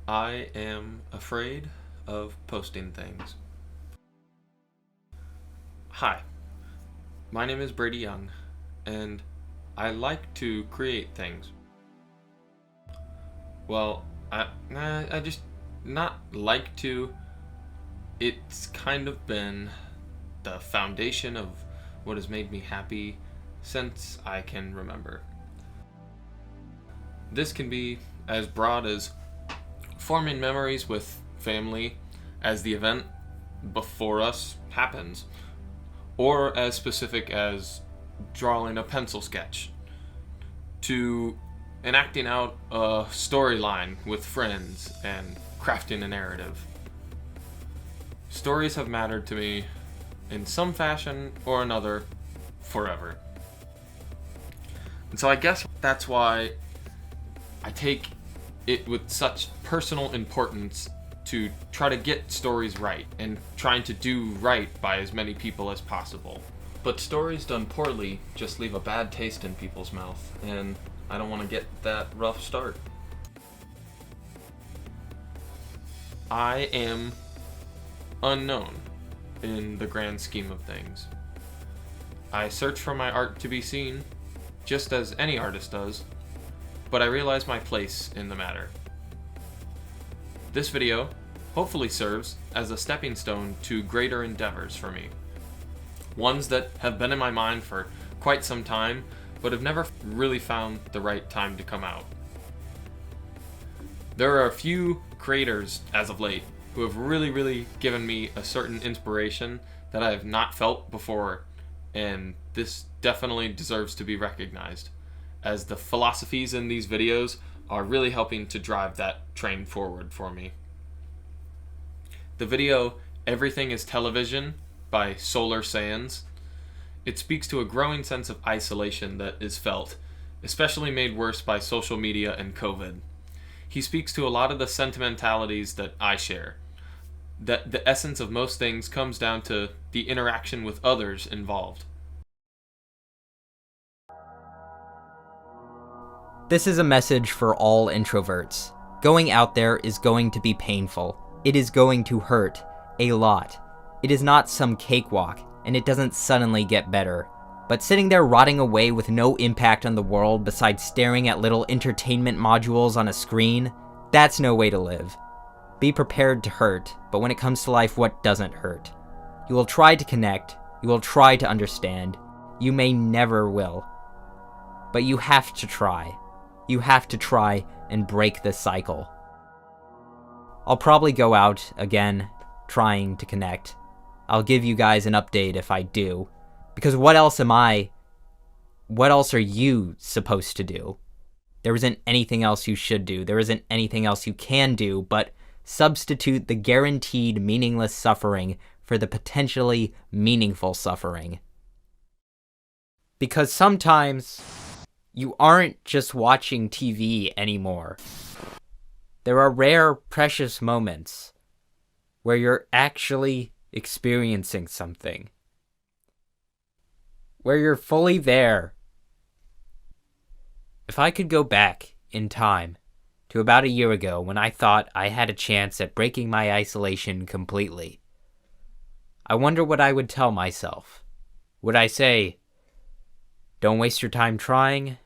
I am afraid of posting things. Hi, my name is Brady Young, and I like to create things. Well, I just not like to. It's kind of been the foundation of what has made me happy since I can remember. This can be as broad as forming memories with family as the event before us happens, or as specific as drawing a pencil sketch, to enacting out a storyline with friends and crafting a narrative. Stories have mattered to me in some fashion or another forever. And so I guess that's why I take it with such personal importance to try to get stories right and trying to do right by as many people as possible. But stories done poorly just leave a bad taste in people's mouth, and I don't want to get that rough start. I am unknown in the grand scheme of things. I search for my art to be seen, just as any artist does, but I realize my place in the matter. This video hopefully serves as a stepping stone to greater endeavors for me. Ones that have been in my mind for quite some time, but have never really found the right time to come out. There are a few creators as of late who have really given me a certain inspiration that I have not felt before, and this definitely deserves to be recognized, as the philosophies in these videos are really helping to drive that train forward for me. The video Everything is Television by Solar Sands, it speaks to a growing sense of isolation that is felt, especially made worse by social media and COVID. He speaks to a lot of the sentimentalities that I share, that the essence of most things comes down to the interaction with others involved. This is a message for all introverts. Going out there is going to be painful. It is going to hurt. A lot. It is not some cakewalk, and it doesn't suddenly get better. But sitting there rotting away with no impact on the world besides staring at little entertainment modules on a screen, that's no way to live. Be prepared to hurt, but when it comes to life, what doesn't hurt? You will try to connect, you will try to understand, you may never will. But you have to try. You have to try and break this cycle. I'll probably go out again, trying to connect. I'll give you guys an update if I do. Because what else are you supposed to do? There isn't anything else you should do. There isn't anything else you can do but substitute the guaranteed meaningless suffering for the potentially meaningful suffering. Because sometimes you aren't just watching TV anymore. There are rare, precious moments where you're actually experiencing something. Where you're fully there. If I could go back in time to about a year ago when I thought I had a chance at breaking my isolation completely, I wonder what I would tell myself. Would I say, don't waste your time trying?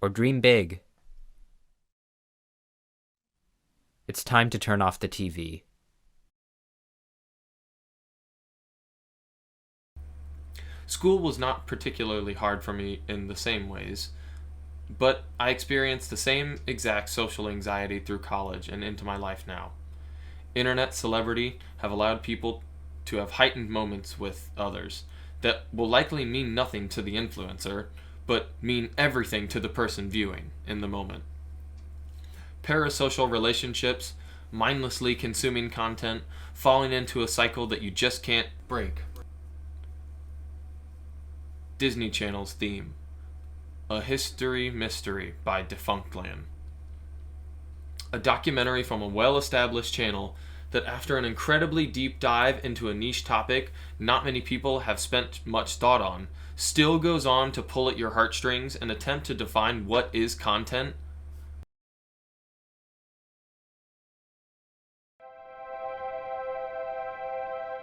Or dream big? It's time to turn off the TV. School was not particularly hard for me in the same ways, but I experienced the same exact social anxiety through college and into my life now. Internet celebrity have allowed people to have heightened moments with others that will likely mean nothing to the influencer, but mean everything to the person viewing in the moment. Parasocial relationships, mindlessly consuming content, falling into a cycle that you just can't break. Disney Channel's theme, A History Mystery by Defunctland. A documentary from a well-established channel that, after an incredibly deep dive into a niche topic not many people have spent much thought on, still goes on to pull at your heartstrings and attempt to define what is content.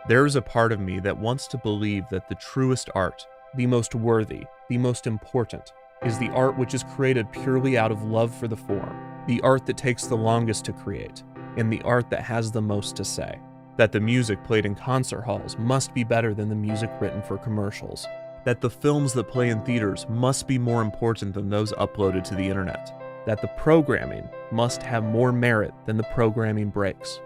There is a part of me that wants to believe that the truest art, the most worthy, the most important, is the art which is created purely out of love for the form, the art that takes the longest to create, and the art that has the most to say. That the music played in concert halls must be better than the music written for commercials. That the films that play in theaters must be more important than those uploaded to the internet. That the programming must have more merit than the programming breaks.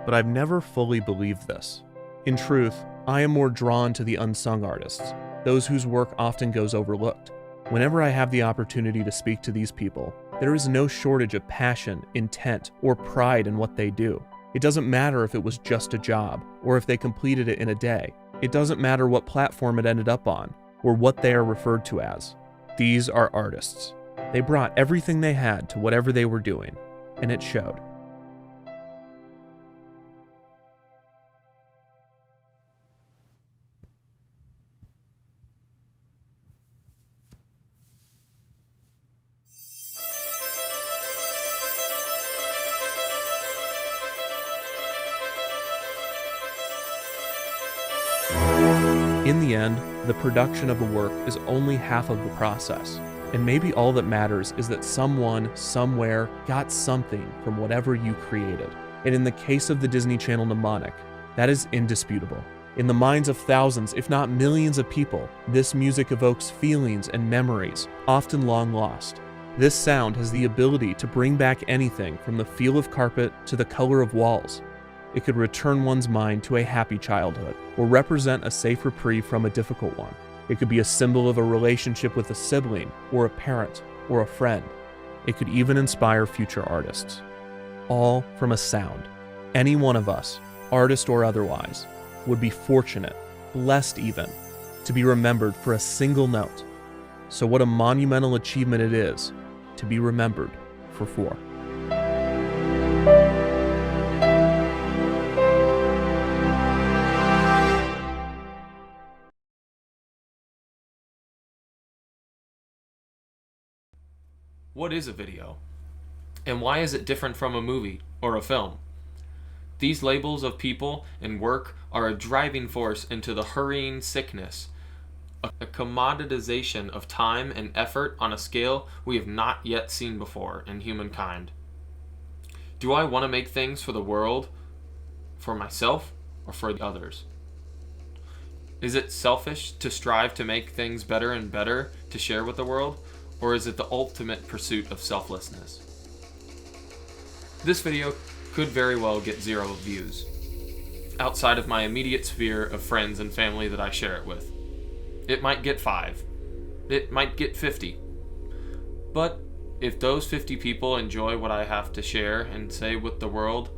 But I've never fully believed this. In truth, I am more drawn to the unsung artists, those whose work often goes overlooked. Whenever I have the opportunity to speak to these people, there is no shortage of passion, intent, or pride in what they do. It doesn't matter if it was just a job, or if they completed it in a day. It doesn't matter what platform it ended up on, or what they are referred to as. These are artists. They brought everything they had to whatever they were doing, and it showed. In the end, the production of a work is only half of the process, and maybe all that matters is that someone, somewhere, got something from whatever you created. And in the case of the Disney Channel mnemonic, that is indisputable. In the minds of thousands, if not millions of people, this music evokes feelings and memories, often long lost. This sound has the ability to bring back anything from the feel of carpet to the color of walls. It could return one's mind to a happy childhood, or represent a safe reprieve from a difficult one. It could be a symbol of a relationship with a sibling, or a parent, or a friend. It could even inspire future artists. All from a sound. Any one of us, artist or otherwise, would be fortunate, blessed even, to be remembered for a single note. So what a monumental achievement it is to be remembered for 4. What is a video? And why is it different from a movie or a film? These labels of people and work are a driving force into the hurrying sickness, a commoditization of time and effort on a scale we have not yet seen before in humankind. Do I want to make things for the world, for myself, or for the others? Is it selfish to strive to make things better and better to share with the world? Or is it the ultimate pursuit of selflessness? This video could very well get 0 views, outside of my immediate sphere of friends and family that I share it with. It might get 5. It might get 50. But if those 50 people enjoy what I have to share and say with the world,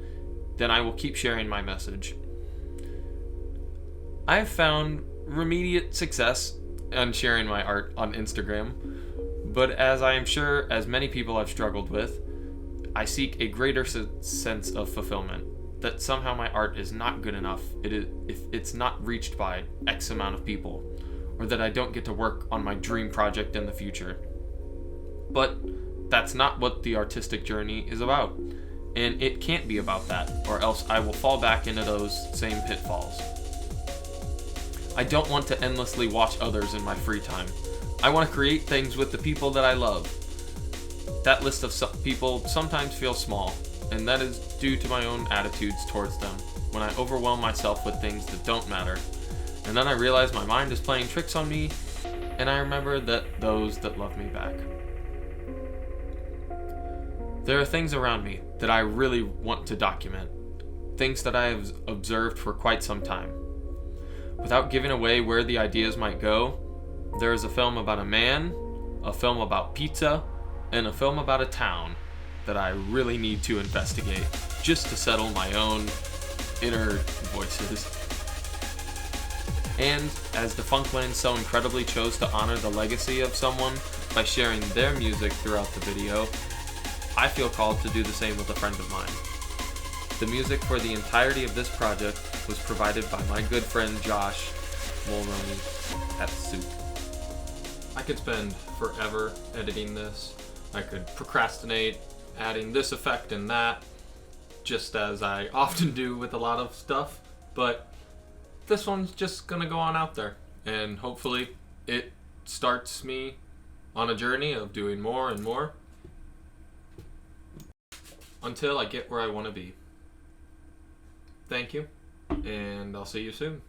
then I will keep sharing my message. I have found remediate success on sharing my art on Instagram. But as I am sure as many people have struggled with, I seek a greater sense of fulfillment, that somehow my art is not good enough if it's not reached by X amount of people, or that I don't get to work on my dream project in the future. But that's not what the artistic journey is about, and it can't be about that, or else I will fall back into those same pitfalls. I don't want to endlessly watch others in my free time. I want to create things with the people that I love. That list of people sometimes feels small, and that is due to my own attitudes towards them, when I overwhelm myself with things that don't matter. And then I realize my mind is playing tricks on me, and I remember that those that love me back. There are things around me that I really want to document, things that I have observed for quite some time. Without giving away where the ideas might go, there is a film about a man, a film about pizza, and a film about a town that I really need to investigate just to settle my own inner voices. And as the Funkland so incredibly chose to honor the legacy of someone by sharing their music throughout the video, I feel called to do the same with a friend of mine. The music for the entirety of this project was provided by my good friend Josh Mulroney at Soup. I could spend forever editing this. I could procrastinate, adding this effect and that, just as I often do with a lot of stuff, but this one's just gonna go on out there, and hopefully it starts me on a journey of doing more and more until I get where I want to be. Thank you, and I'll see you soon.